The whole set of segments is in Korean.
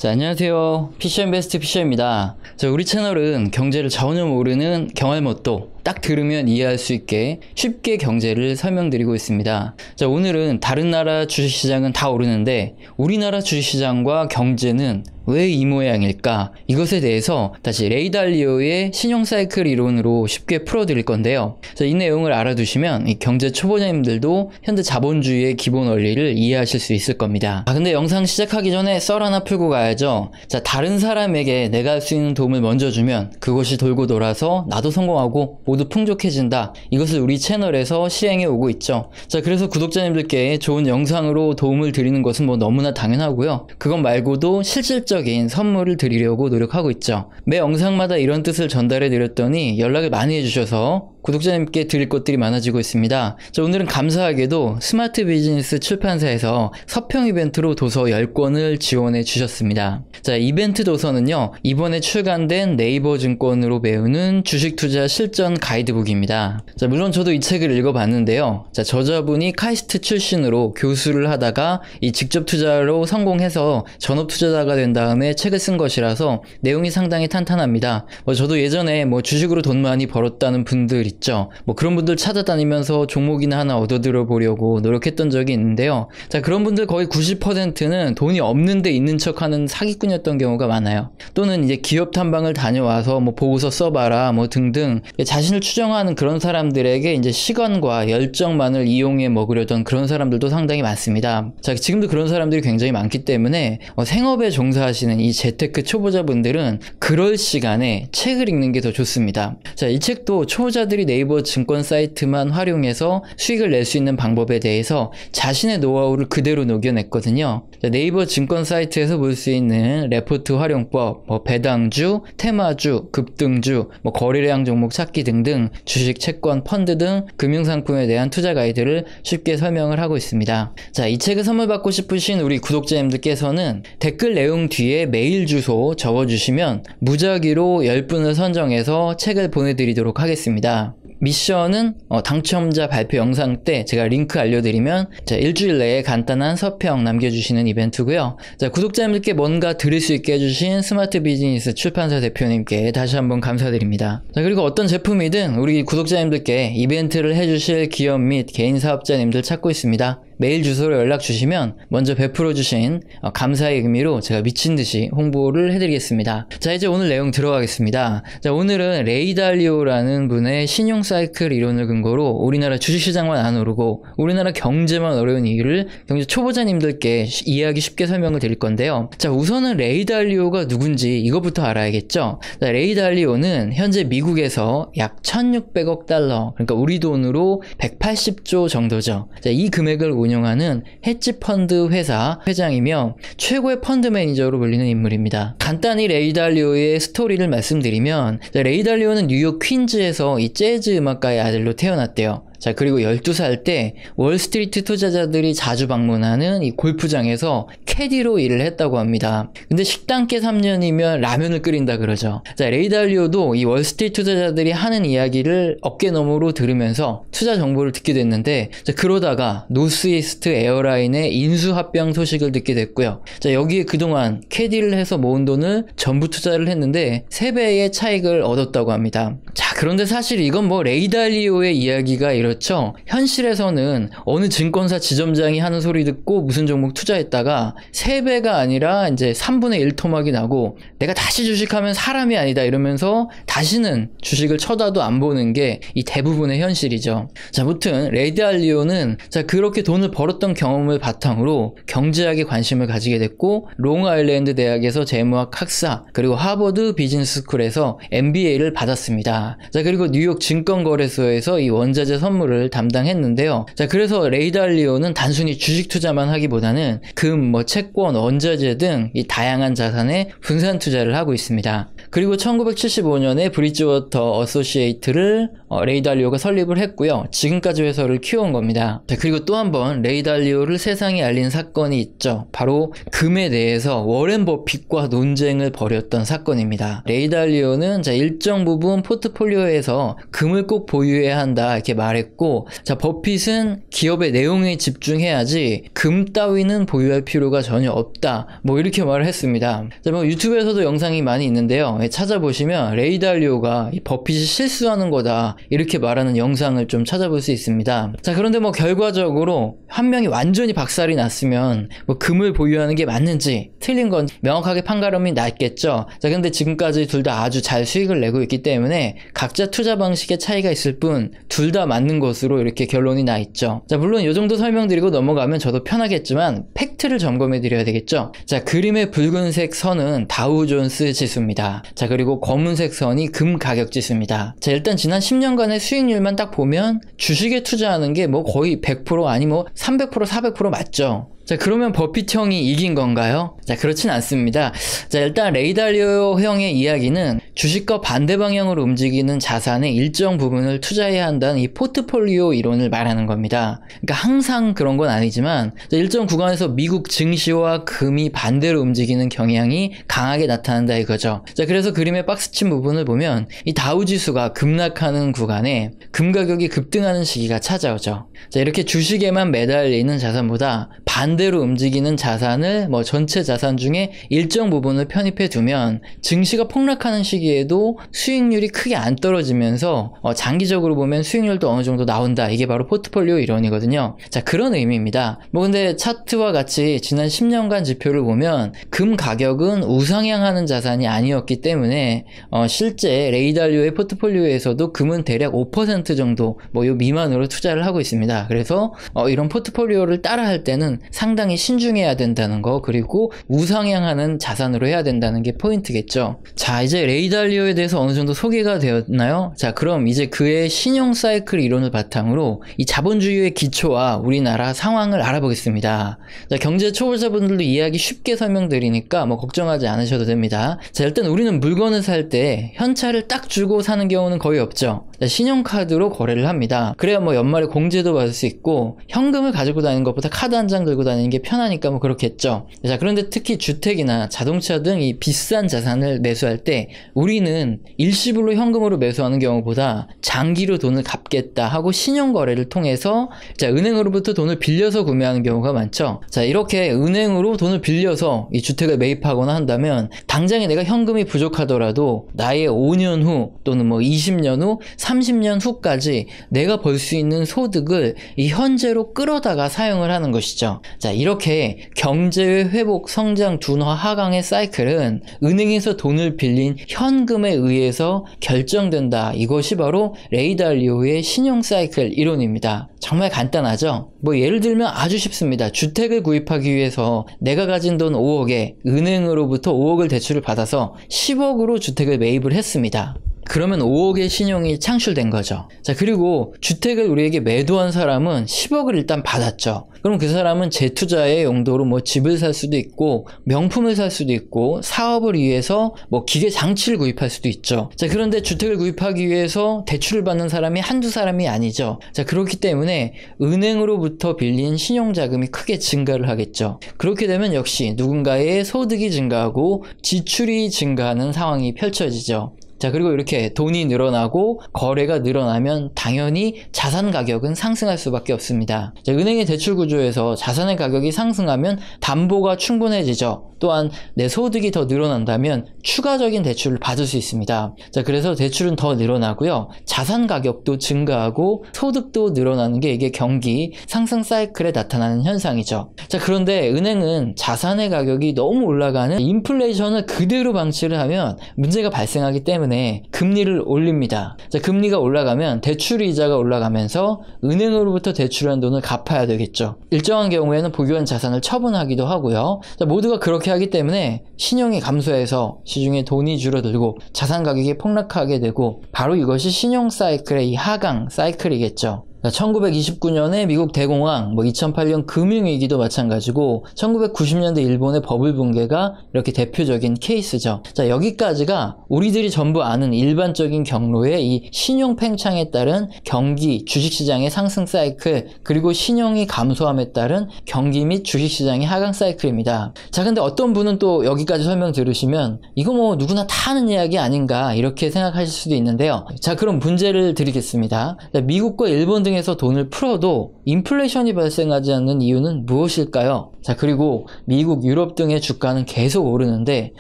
자, 안녕하세요. 피셔인베스트 피셔입니다. 자, 우리 채널은 경제를 전혀 모르는 경알못도 딱 들으면 이해할 수 있게 쉽게 경제를 설명드리고 있습니다. 자, 오늘은 다른 나라 주식시장은 다 오르는데 우리나라 주식시장과 경제는 왜 이 모양일까? 이것에 대해서 다시 레이 달리오의 신용사이클 이론으로 쉽게 풀어드릴 건데요. 자, 이 내용을 알아두시면 이 경제 초보자님들도 현대 자본주의의 기본 원리를 이해하실 수 있을 겁니다. 근데 영상 시작하기 전에 썰 하나 풀고 가야죠. 자, 다른 사람에게 내가 할 수 있는 도움을 먼저 주면 그것이 돌고 돌아서 나도 성공하고 모두 풍족해진다. 이것을 우리 채널에서 시행해 오고 있죠. 자, 그래서 구독자님들께 좋은 영상으로 도움을 드리는 것은 뭐 너무나 당연하고요. 그것 말고도 실질적인 선물을 드리려고 노력하고 있죠. 매 영상마다 이런 뜻을 전달해 드렸더니 연락을 많이 해주셔서 구독자님께 드릴 것들이 많아지고 있습니다. 자, 오늘은 감사하게도 스마트 비즈니스 출판사에서 서평 이벤트로 도서 10권을 지원해 주셨습니다. 자, 이벤트 도서는요, 이번에 출간된 네이버 증권으로 배우는 주식 투자 실전 가이드북입니다. 자, 물론 저도 이 책을 읽어봤는데요. 자, 저자분이 카이스트 출신으로 교수를 하다가 이 직접 투자로 성공해서 전업 투자자가 된 다음에 책을 쓴 것이라서 내용이 상당히 탄탄합니다. 저도 예전에 주식으로 돈 많이 벌었다는 분들 있죠. 그런 분들 찾아다니면서 종목이나 하나 얻어들어 보려고 노력했던 적이 있는데요. 자, 그런 분들 거의 90%는 돈이 없는데 있는 척하는 사기꾼이었던 경우가 많아요. 또는 이제 기업 탐방을 다녀와서 보고서 써봐라 등등 자신을 추정하는 그런 사람들에게 이제 시간과 열정만을 이용해 먹으려던 그런 사람들도 상당히 많습니다. 자, 지금도 그런 사람들이 굉장히 많기 때문에 생업에 종사하시는 이 재테크 초보자분들은 그럴 시간에 책을 읽는 게 더 좋습니다. 자, 이 책도 초보자들이 네이버 증권 사이트만 활용해서 수익을 낼 수 있는 방법에 대해서 자신의 노하우를 그대로 녹여냈거든요. 자, 네이버 증권 사이트에서 볼 수 있는 레포트 활용법, 배당주, 테마주, 급등주, 거래량 종목 찾기 등등 주식, 채권, 펀드 등 금융상품에 대한 투자 가이드를 쉽게 설명을 하고 있습니다. 자, 이 책을 선물 받고 싶으신 우리 구독자님들께서는 댓글 내용 뒤에 메일 주소 적어주시면 무작위로 10분을 선정해서 책을 보내드리도록 하겠습니다. 미션은 당첨자 발표 영상 때 제가 링크 알려드리면 일주일 내에 간단한 서평 남겨주시는 이벤트고요. 자, 구독자님들께 뭔가 들을 수 있게 해주신 스마트 비즈니스 출판사 대표님께 다시 한번 감사드립니다. 자, 그리고 어떤 제품이든 우리 구독자님들께 이벤트를 해주실 기업 및 개인 사업자님들 찾고 있습니다. 메일 주소로 연락 주시면 먼저 베풀어 주신 감사의 의미로 제가 미친듯이 홍보를 해드리겠습니다. 자, 이제 오늘 내용 들어가겠습니다. 자, 오늘은 레이 달리오라는 분의 신용 사이클 이론을 근거로 우리나라 주식시장만 안 오르고 우리나라 경제만 어려운 이유를 경제 초보자님들께 이해하기 쉽게 설명을 드릴 건데요. 자, 우선은 레이 달리오가 누군지 이것부터 알아야겠죠. 자, 레이 달리오는 현재 미국에서 약 1600억 달러, 그러니까 우리 돈으로 180조 정도죠. 자, 이 금액을 운영하는 헤지펀드 회사 회장이며 최고의 펀드 매니저로 불리는 인물입니다. 간단히 레이 달리오의 스토리를 말씀드리면, 레이 달리오는 뉴욕 퀸즈에서 이 재즈 음악가의 아들로 태어났대요. 자, 그리고 12살 때 월스트리트 투자자들이 자주 방문하는 이 골프장에서 캐디로 일을 했다고 합니다. 근데 식당계 3년이면 라면을 끓인다 그러죠. 자, 레이 달리오도 이 월스트리트 투자자들이 하는 이야기를 어깨너머로 들으면서 투자 정보를 듣게 됐는데, 자, 그러다가 노스이스트 에어라인의 인수합병 소식을 듣게 됐고요. 자, 여기에 그동안 캐디를 해서 모은 돈을 전부 투자를 했는데 3배의 차익을 얻었다고 합니다. 자, 그런데 사실 이건 레이 달리오의 이야기가 이렇죠. 현실에서는 어느 증권사 지점장이 하는 소리 듣고 무슨 종목 투자했다가 3배가 아니라 이제 3분의 1 토막이 나고 내가 다시 주식하면 사람이 아니다 이러면서 다시는 주식을 쳐다도 안 보는 게 이 대부분의 현실이죠. 자, 아무튼 레이 달리오는 그렇게 돈을 벌었던 경험을 바탕으로 경제학에 관심을 가지게 됐고 롱아일랜드 대학에서 재무학 학사 그리고 하버드 비즈니스 스쿨에서 MBA를 받았습니다. 자, 그리고 뉴욕 증권거래소에서 이 원자재 선물을 담당했는데요. 자, 그래서 레이 달리오는 단순히 주식 투자만 하기보다는 금, 채권, 원자재 등 이 다양한 자산에 분산 투자를 하고 있습니다. 그리고 1975년에 브리지워터 어소시에이트를 레이 달리오가 설립을 했고요. 지금까지 회사를 키워온 겁니다. 자, 그리고 또 한 번 레이 달리오를 세상에 알린 사건이 있죠. 바로 금에 대해서 워렌 버핏과 논쟁을 벌였던 사건입니다. 레이 달리오는 일정 부분 포트폴리오 포트폴리오에서 금을 꼭 보유해야 한다 이렇게 말했고, 자, 버핏은 기업의 내용에 집중해야지 금 따위는 보유할 필요가 전혀 없다 뭐 이렇게 말을 했습니다. 자, 뭐 유튜브에서도 영상이 많이 있는데요, 찾아보시면 레이 달리오가 이 버핏이 실수하는 거다 이렇게 말하는 영상을 좀 찾아볼 수 있습니다. 자, 그런데 뭐 결과적으로 한 명이 완전히 박살이 났으면 뭐 금을 보유하는 게 맞는지 틀린 건 명확하게 판가름이 났겠죠. 자, 근데 지금까지 둘 다 아주 잘 수익을 내고 있기 때문에 각자 투자 방식의 차이가 있을 뿐 둘 다 맞는 것으로 이렇게 결론이 나 있죠. 자, 물론 이 정도 설명드리고 넘어가면 저도 편하겠지만 팩트를 점검해 드려야 되겠죠. 자, 그림의 붉은색 선은 다우존스 지수입니다. 자, 그리고 검은색 선이 금 가격 지수입니다. 자, 일단 지난 10년간의 수익률만 딱 보면 주식에 투자하는 게 뭐 거의 100% 아니 뭐 300% 400% 맞죠. 자, 그러면 버핏 형이 이긴 건가요? 자, 그렇진 않습니다. 자, 일단 레이 달리오 형의 이야기는 주식과 반대 방향으로 움직이는 자산의 일정 부분을 투자해야 한다는 이 포트폴리오 이론을 말하는 겁니다. 그러니까 항상 그런 건 아니지만 일정 구간에서 미국 증시와 금이 반대로 움직이는 경향이 강하게 나타난다 이거죠. 자, 그래서 그림의 박스친 부분을 보면 이 다우지수가 급락하는 구간에 금 가격이 급등하는 시기가 찾아오죠. 자, 이렇게 주식에만 매달리는 자산보다 반대로 움직이는 자산을 뭐 전체 자산 중에 일정 부분을 편입해 두면 증시가 폭락하는 시기에도 수익률이 크게 안 떨어지면서 장기적으로 보면 수익률도 어느 정도 나온다. 이게 바로 포트폴리오 이론이거든요. 자, 그런 의미입니다. 뭐 근데 차트와 같이 지난 10년간 지표를 보면 금 가격은 우상향하는 자산이 아니었기 때문에 실제 레이 달리오의 포트폴리오에서도 금은 대략 5% 정도 뭐 요 미만으로 투자를 하고 있습니다. 그래서 이런 포트폴리오를 따라 할 때는 상당히 신중해야 된다는 거, 그리고 우상향하는 자산으로 해야 된다는 게 포인트겠죠. 자, 이제 레이 달리오에 대해서 어느 정도 소개가 되었나요? 자, 그럼 이제 그의 신용 사이클 이론을 바탕으로 이 자본주의의 기초와 우리나라 상황을 알아보겠습니다. 자, 경제 초보자분들도 이해하기 쉽게 설명드리니까 뭐 걱정하지 않으셔도 됩니다. 자, 일단 우리는 물건을 살 때 현찰을 딱 주고 사는 경우는 거의 없죠. 자, 신용카드로 거래를 합니다. 그래야 뭐 연말에 공제도 받을 수 있고 현금을 가지고 다니는 것보다 카드 한 장 들고 다니는 게 편하니까 뭐 그렇겠죠. 자, 그런데 특히 주택이나 자동차 등 이 비싼 자산을 매수할 때 우리는 일시불로 현금으로 매수하는 경우보다 장기로 돈을 갚겠다 하고 신용거래를 통해서 자, 은행으로부터 돈을 빌려서 구매하는 경우가 많죠. 자, 이렇게 은행으로 돈을 빌려서 이 주택을 매입하거나 한다면 당장에 내가 현금이 부족하더라도 나의 5년 후 또는 뭐 20년 후 30년 후까지 내가 벌 수 있는 소득을 이 현재로 끌어다가 사용을 하는 것이죠. 자, 이렇게 경제의 회복, 성장, 둔화, 하강의 사이클은 은행에서 돈을 빌린 현금에 의해서 결정된다. 이것이 바로 레이 달리오의 신용 사이클 이론입니다. 정말 간단하죠? 뭐 예를 들면 아주 쉽습니다. 주택을 구입하기 위해서 내가 가진 돈 5억에 은행으로부터 5억을 대출을 받아서 10억으로 주택을 매입을 했습니다. 그러면 5억의 신용이 창출된 거죠. 자, 그리고 주택을 우리에게 매도한 사람은 10억을 일단 받았죠. 그럼 그 사람은 재투자의 용도로 뭐 집을 살 수도 있고 명품을 살 수도 있고 사업을 위해서 뭐 기계 장치를 구입할 수도 있죠. 자, 그런데 주택을 구입하기 위해서 대출을 받는 사람이 한두 사람이 아니죠. 자, 그렇기 때문에 은행으로부터 빌린 신용자금이 크게 증가를 하겠죠. 그렇게 되면 역시 누군가의 소득이 증가하고 지출이 증가하는 상황이 펼쳐지죠. 자, 그리고 이렇게 돈이 늘어나고 거래가 늘어나면 당연히 자산 가격은 상승할 수밖에 없습니다. 자, 은행의 대출 구조에서 자산의 가격이 상승하면 담보가 충분해지죠. 또한 내 소득이 더 늘어난다면 추가적인 대출을 받을 수 있습니다. 자, 그래서 대출은 더 늘어나고요. 자산 가격도 증가하고 소득도 늘어나는 게 이게 경기 상승 사이클에 나타나는 현상이죠. 자, 그런데 은행은 자산의 가격이 너무 올라가는 인플레이션을 그대로 방치를 하면 문제가 발생하기 때문에 금리를 올립니다. 자, 금리가 올라가면 대출 이자가 올라가면서 은행으로부터 대출한 돈을 갚아야 되겠죠. 일정한 경우에는 보유한 자산을 처분하기도 하고요. 자, 모두가 그렇게 하기 때문에 신용이 감소해서 시중에 돈이 줄어들고 자산 가격이 폭락하게 되고 바로 이것이 신용 사이클의 이 하강 사이클이겠죠. 1929년에 미국 대공황, 2008년 금융위기도 마찬가지고 1990년대 일본의 버블 붕괴가 이렇게 대표적인 케이스죠. 자, 여기까지가 우리들이 전부 아는 일반적인 경로의 이 신용 팽창에 따른 경기, 주식시장의 상승 사이클, 그리고 신용이 감소함에 따른 경기 및 주식시장의 하강 사이클입니다. 자, 근데 어떤 분은 또 여기까지 설명 들으시면 이거 뭐 누구나 다 하는 이야기 아닌가 이렇게 생각하실 수도 있는데요. 자, 그럼 문제를 드리겠습니다. 자, 미국과 일본 등에서 돈을 풀어도 인플레이션이 발생하지 않는 이유는 무엇일까요? 자, 그리고 미국, 유럽 등의 주가는 계속 오르는데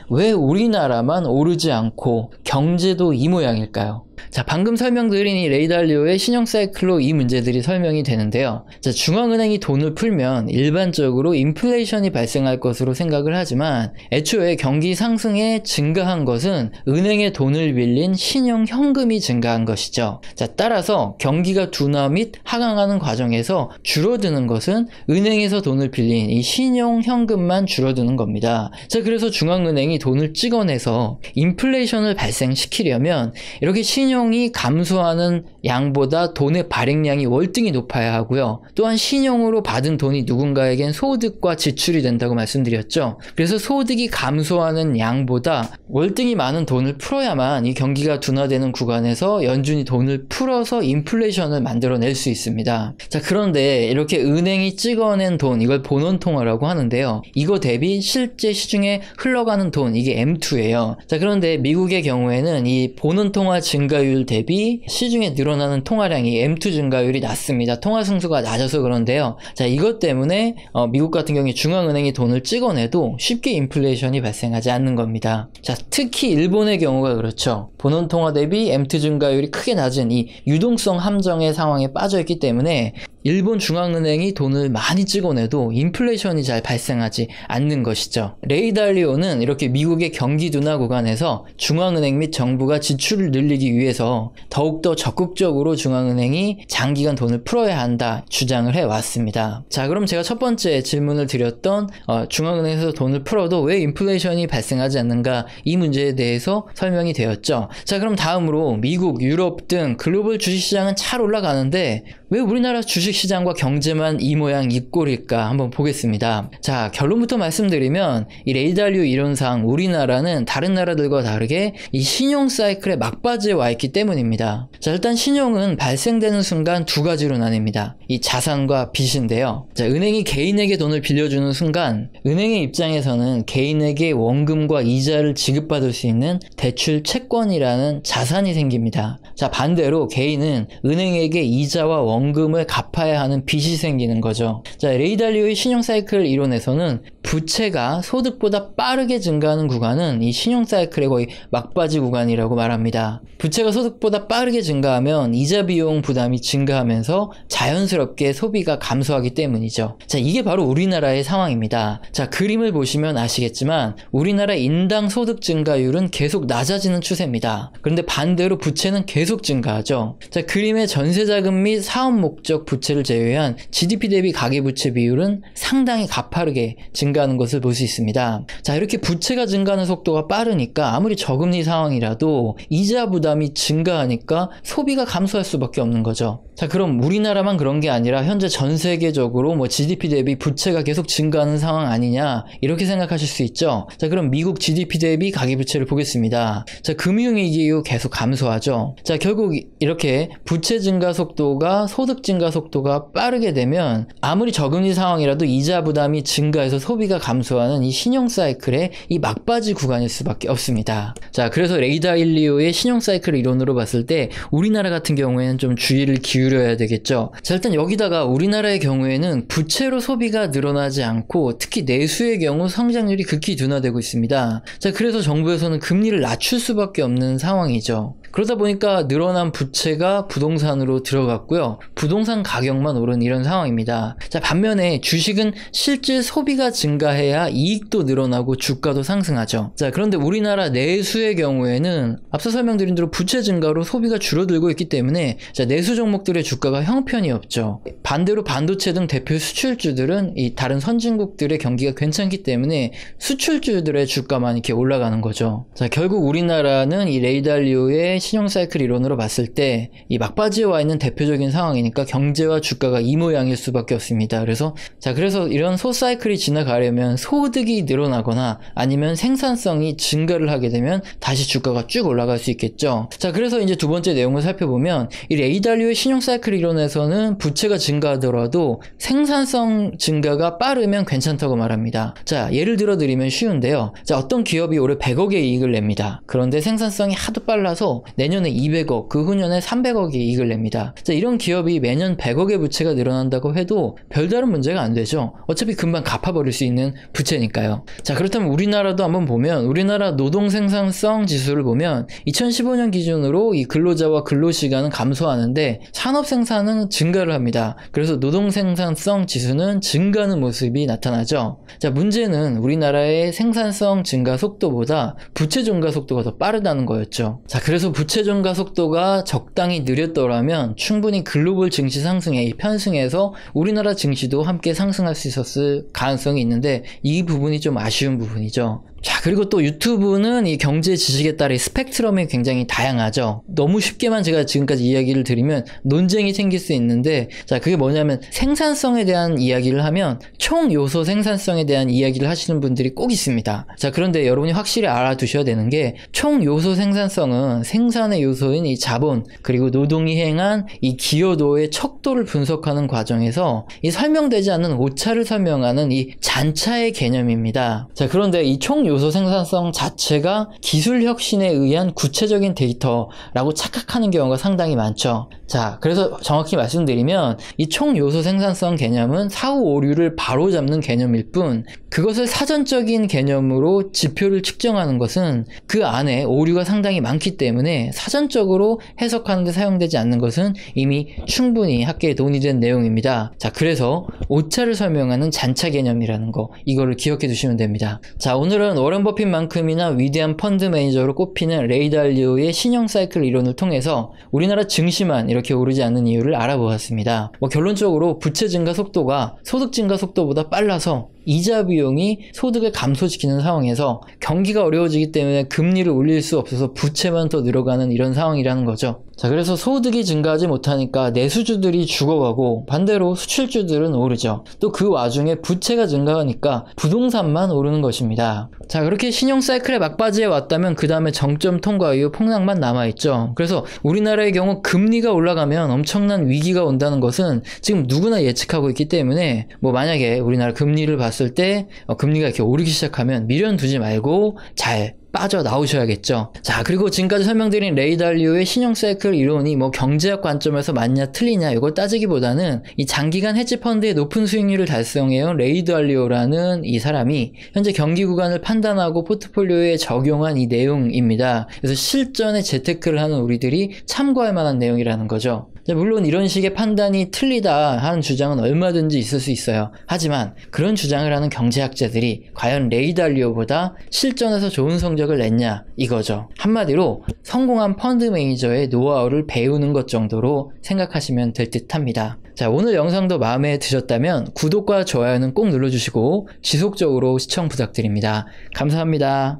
왜 우리나라만 오르지 않고 경제도 이 모양일까요? 자, 방금 설명드린 이 레이 달리오의 신용 사이클로 이 문제들이 설명이 되는데요. 자, 중앙은행이 돈을 풀면 일반적으로 인플레이션이 발생할 것으로 생각을 하지만 애초에 경기 상승에 증가한 것은 은행에 돈을 빌린 신용 현금이 증가한 것이죠. 자, 따라서 경기가 둔화 및 하강하는 과정에서 줄어드는 것은 은행에서 돈을 빌린 이 신용 현금만 줄어드는 겁니다. 자, 그래서 중앙은행이 돈을 찍어내서 인플레이션을 발생시키려면 이렇게 신용이 감소하는 양보다 돈의 발행량이 월등히 높아야 하고요. 또한 신용으로 받은 돈이 누군가에겐 소득과 지출이 된다고 말씀드렸죠. 그래서 소득이 감소하는 양보다 월등히 많은 돈을 풀어야만 이 경기가 둔화되는 구간에서 연준이 돈을 풀어서 인플레이션을 만들어낼 수 있습니다. 자, 그런데 이렇게 은행이 찍어낸 돈, 이걸 본원통화라고 하는데요. 이거 대비 실제 시중에 흘러가는 돈, 이게 M2예요. 자, 그런데 미국의 경우에는 이 본원통화 증가율 대비 시중에 늘어나는 통화량이 M2 증가율이 낮습니다. 통화 승수가 낮아서 그런데요. 자, 이것 때문에 미국 같은 경우에 중앙은행이 돈을 찍어내도 쉽게 인플레이션이 발생하지 않는 겁니다. 자, 특히 일본의 경우가 그렇죠. 본원통화 대비 M2 증가율이 크게 낮은 이 유동성 함정의 상황에 빠져있기 때문에 일본 중앙은행이 돈을 많이 찍어내도 인플레이션이 잘 발생하지 않는 것이죠. 레이 달리오는 이렇게 미국의 경기 둔화 구간에서 중앙은행 및 정부가 지출을 늘리기 위해서 더욱더 적극적으로 중앙은행이 장기간 돈을 풀어야 한다 주장을 해왔습니다. 자, 그럼 제가 첫 번째 질문을 드렸던 중앙은행에서 돈을 풀어도 왜 인플레이션이 발생하지 않는가, 이 문제에 대해서 설명이 되었죠. 자, 그럼 다음으로 미국, 유럽 등 글로벌 주식시장은 잘 올라가는데 왜 우리나라 주식시장과 경제만 이 모양 이 꼴일까 한번 보겠습니다. 자, 결론부터 말씀드리면 이 레이 달리오 이론상 우리나라는 다른 나라들과 다르게 이 신용 사이클의 막바지에 와 있기 때문입니다. 자, 일단 신용은 발생되는 순간 두 가지로 나뉩니다. 이 자산과 빚인데요. 자, 은행이 개인에게 돈을 빌려주는 순간 은행의 입장에서는 개인에게 원금과 이자를 지급받을 수 있는 대출 채권이라는 자산이 생깁니다. 자, 반대로 개인은 은행에게 이자와 원금을 갚아야 하는 빚이 생기는 거죠. 자, 레이 달리오의 신용 사이클 이론에서는 부채가 소득보다 빠르게 증가하는 구간은 이 신용 사이클의 거의 막바지 구간이라고 말합니다. 부채가 소득보다 빠르게 증가하면 이자 비용 부담이 증가하면서 자연스럽게 소비가 감소하기 때문이죠. 자, 이게 바로 우리나라의 상황입니다. 자, 그림을 보시면 아시겠지만 우리나라 인당 소득 증가율은 계속 낮아지는 추세입니다. 그런데 반대로 부채는 계속 증가하죠. 자, 그림의 전세자금 및 사업 목적 부채를 제외한 GDP 대비 가계부채 비율은 상당히 가파르게 증가하는 것을 볼 수 있습니다. 자, 이렇게 부채가 증가하는 속도가 빠르니까 아무리 저금리 상황이라도 이자 부담이 증가하니까 소비가 감소할 수밖에 없는 거죠. 자, 그럼 우리나라만 그런 게 아니라 현재 전 세계적으로 GDP 대비 부채가 계속 증가하는 상황 아니냐, 이렇게 생각하실 수 있죠. 자, 그럼 미국 GDP 대비 가계부채를 보겠습니다. 자, 금융위기 이후 계속 감소하죠. 자, 결국 이렇게 부채 증가 속도가 소득 증가 속도가 빠르게 되면 아무리 저금리 상황이라도 이자 부담이 증가해서 소비가 감소하는 이 신용 사이클의 이 막바지 구간일 수밖에 없습니다. 자, 그래서 레이 달리오의 신용 사이클 이론으로 봤을 때 우리나라 같은 경우에는 좀 주의를 기울여야 되겠죠. 자, 일단 여기다가 우리나라의 경우에는 부채로 소비가 늘어나지 않고 특히 내수의 경우 성장률이 극히 둔화되고 있습니다. 자, 그래서 정부에서는 금리를 낮출 수밖에 없는 상황이죠. 그러다 보니까 늘어난 부채가 부동산으로 들어갔고요. 부동산 가격만 오른 이런 상황입니다. 자, 반면에 주식은 실질 소비가 증가해야 이익도 늘어나고 주가도 상승하죠. 자, 그런데 우리나라 내수의 경우에는 앞서 설명드린 대로 부채 증가로 소비가 줄어들고 있기 때문에 자, 내수 종목들의 주가가 형편이 없죠. 반대로 반도체 등 대표 수출주들은 이 다른 선진국들의 경기가 괜찮기 때문에 수출주들의 주가만 이렇게 올라가는 거죠. 자, 결국 우리나라는 이 레이 달리오의 신용 사이클 이론으로 봤을 때 이 막바지에 와 있는 대표적인 상황이 상황이니까 경제와 주가가 이 모양일 수밖에 없습니다. 그래서 이런 소사이클이 지나가려면 소득이 늘어나거나 아니면 생산성이 증가를 하게 되면 다시 주가가 쭉 올라갈 수 있겠죠. 자, 그래서 이제 두 번째 내용을 살펴보면 이 레이 달리오의 신용 사이클 이론에서는 부채가 증가하더라도 생산성 증가가 빠르면 괜찮다고 말합니다. 자, 예를 들어 드리면 쉬운데요. 자, 어떤 기업이 올해 100억의 이익을 냅니다. 그런데 생산성이 하도 빨라서 내년에 200억, 그 후년에 300억의 이익을 냅니다. 자, 이런 기업이 매년 100억의 부채가 늘어난다고 해도 별다른 문제가 안 되죠. 어차피 금방 갚아버릴 수 있는 부채니까요. 자, 그렇다면 우리나라도 한번 보면 우리나라 노동 생산성 지수를 보면 2015년 기준으로 이 근로자와 근로시간은 감소하는데 산업 생산은 증가를 합니다. 그래서 노동 생산성 지수는 증가하는 모습이 나타나죠. 자, 문제는 우리나라의 생산성 증가 속도보다 부채 증가 속도가 더 빠르다는 거였죠. 자, 그래서 부채 증가 속도가 적당히 느렸더라면 충분히 글로벌 증시 상승에 편승해서 우리나라 증시도 함께 상승할 수 있었을 가능성이 있는데 이 부분이 좀 아쉬운 부분이죠. 자, 그리고 또 유튜브는 이 경제 지식에 따라 스펙트럼이 굉장히 다양하죠. 너무 쉽게만 제가 지금까지 이야기를 드리면 논쟁이 생길 수 있는데, 자, 그게 뭐냐면 생산성에 대한 이야기를 하면 총 요소 생산성에 대한 이야기를 하시는 분들이 꼭 있습니다. 자, 그런데 여러분이 확실히 알아두셔야 되는 게 총 요소 생산성은 생산의 요소인 이 자본 그리고 노동이 행한 이 기여도의 척도를 분석하는 과정에서 이 설명되지 않는 오차를 설명하는 이 잔차의 개념입니다. 자, 그런데 이 총 요소 생산성 자체가 기술 혁신에 의한 구체적인 데이터라고 착각하는 경우가 상당히 많죠. 자, 그래서 정확히 말씀드리면 이 총 요소 생산성 개념은 사후 오류를 바로잡는 개념일 뿐 그것을 사전적인 개념으로 지표를 측정하는 것은 그 안에 오류가 상당히 많기 때문에 사전적으로 해석하는 데 사용되지 않는 것은 이미 충분히 학계에 논의된 내용입니다. 자, 그래서 오차를 설명하는 잔차 개념이라는 거 이거를 기억해 두시면 됩니다. 자, 오늘은 워런 버핏만큼이나 위대한 펀드 매니저로 꼽히는 레이 달리오의 신용 사이클 이론을 통해서 우리나라 증시만 이렇게 오르지 않는 이유를 알아보았습니다. 결론적으로 부채 증가 속도가 소득 증가 속도보다 빨라서 이자 비용이 소득을 감소시키는 상황에서 경기가 어려워지기 때문에 금리를 올릴 수 없어서 부채만 더 늘어가는 이런 상황이라는 거죠. 자, 그래서 소득이 증가하지 못하니까 내수주들이 죽어가고 반대로 수출주들은 오르죠. 또 그 와중에 부채가 증가하니까 부동산만 오르는 것입니다. 자, 그렇게 신용 사이클의 막바지에 왔다면 그 다음에 정점 통과 이후 폭락만 남아있죠. 그래서 우리나라의 경우 금리가 올라가면 엄청난 위기가 온다는 것은 지금 누구나 예측하고 있기 때문에 만약에 우리나라 금리를 봤을 때 금리가 이렇게 오르기 시작하면 미련 두지 말고 잘 빠져나오셔야겠죠. 자, 그리고 지금까지 설명드린 레이 달리오의 신용 사이클 이론이 경제학 관점에서 맞냐 틀리냐 이걸 따지기보다는 이 장기간 헤지펀드의 높은 수익률을 달성해온 레이 달리오라는 이 사람이 현재 경기 구간을 판단하고 포트폴리오에 적용한 이 내용입니다. 그래서 실전에 재테크를 하는 우리들이 참고할 만한 내용이라는 거죠. 물론 이런 식의 판단이 틀리다 하는 주장은 얼마든지 있을 수 있어요. 하지만 그런 주장을 하는 경제학자들이 과연 레이 달리오보다 실전에서 좋은 성적을 냈냐 이거죠. 한마디로 성공한 펀드 매니저의 노하우를 배우는 것 정도로 생각하시면 될 듯합니다. 자, 오늘 영상도 마음에 드셨다면 구독과 좋아요는 꼭 눌러주시고 지속적으로 시청 부탁드립니다. 감사합니다.